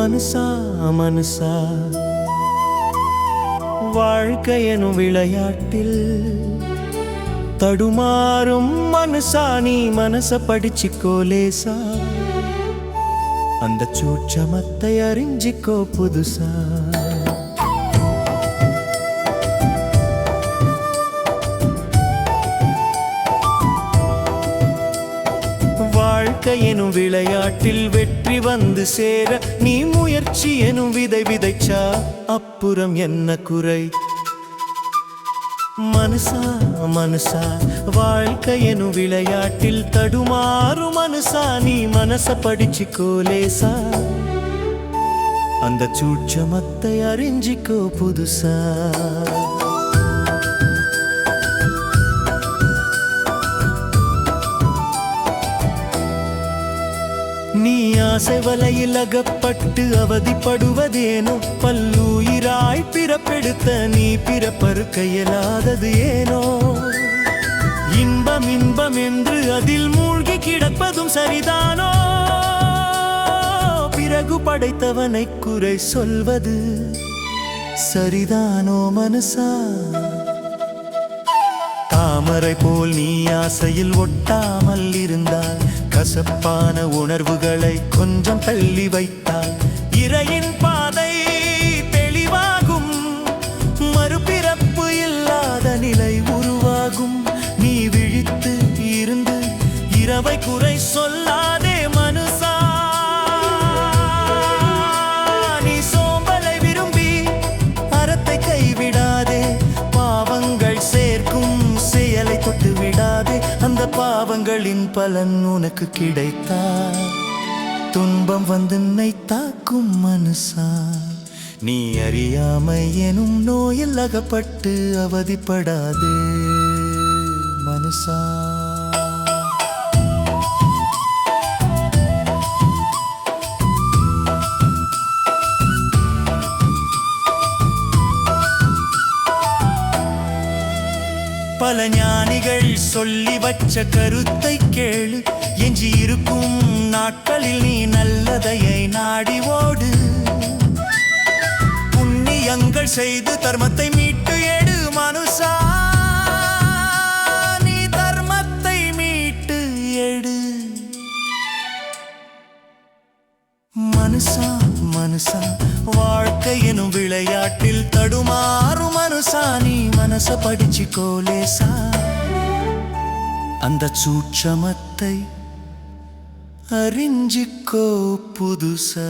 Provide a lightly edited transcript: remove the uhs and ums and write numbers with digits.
மனுசா மனுசா வாழ்க்கை எனும் விளையாட்டில் தடுமாறும் மனுசா நீ மனச படிச்சுக்கோ லேசா அந்த சூட்சமத்தை அறிஞ்சிக்கோ புதுசா வாழ்க்கை எனும் விளையாட்டில் வெற்றி வந்து சேர நீ முயற்சி எனும் விதை விதைச்சா அப்புறம் என்ன குறை மனுசா மனுசா வாழ்க்கை எனும் விளையாட்டில் தடுமாறும் மனுசா நீ மனச படிச்சுக்கோ லேசா அந்த சூட்சமத்தை அறிஞ்சிக்கோ புதுசா நீ ஆசை வலையில் அகப்பட்டு அவதிப்படுவதேனோ பல்லுயிராய் பிறப்பெடுத்த நீ பிறப்பறுக்க இயலாதது ஏனோ இன்பம் இன்பம் என்று அதில் மூழ்கி கிடப்பதும் சரிதானோ பிறகு படைத்தவனை குறை சொல்வது சரிதானோ மனுசா தாமரை போல் நீ ஆசையில் ஒட்டாமல் இருந்தால் கசப்பான உணர்வுகளை கொஞ்சம் தள்ளி வைத்தால் இறையின் பாதை தெளிவாகும் மறுபிறப்பு இல்லாத நிலை உருவாகும் நீ விழித்து இருந்து இரவை குறை சொல்லாதே மனுசா நீ சோம்பலை விரும்பி அறத்தை கைவிடாதே பாவங்கள் சேர்க்கும் செயலை தொட்டு விடாதே அந்த பாவங்களின் பலன் உனக்கு கிடைத்தா துன்பம் வந்து என்னை தாக்கும் மனுசா நீ அறியாமை எனும் நோயில் அகப்பட்டு அவதிப்படாதே மனுசா பல ஞானிகள் சொல்லி வச்ச கருத்தை கேளு எஞ்சி இருக்கும் நாட்களில் நீ நல்லதையை நாடி ஓடு புண்ணியங்கள் செய்து தர்மத்தை மீட்டு எடு மனுசா நீ தர்மத்தை மீட்டு எடு மனுசா மனுசா வாழ்க்கை எனும் விளையாட்டில் தடுமாறும் மனுசா நீ மனச படிச்சுக்கோ லேசா அந்த சூட்சமத்தை அறிஞ்சிக்கோ புதுசா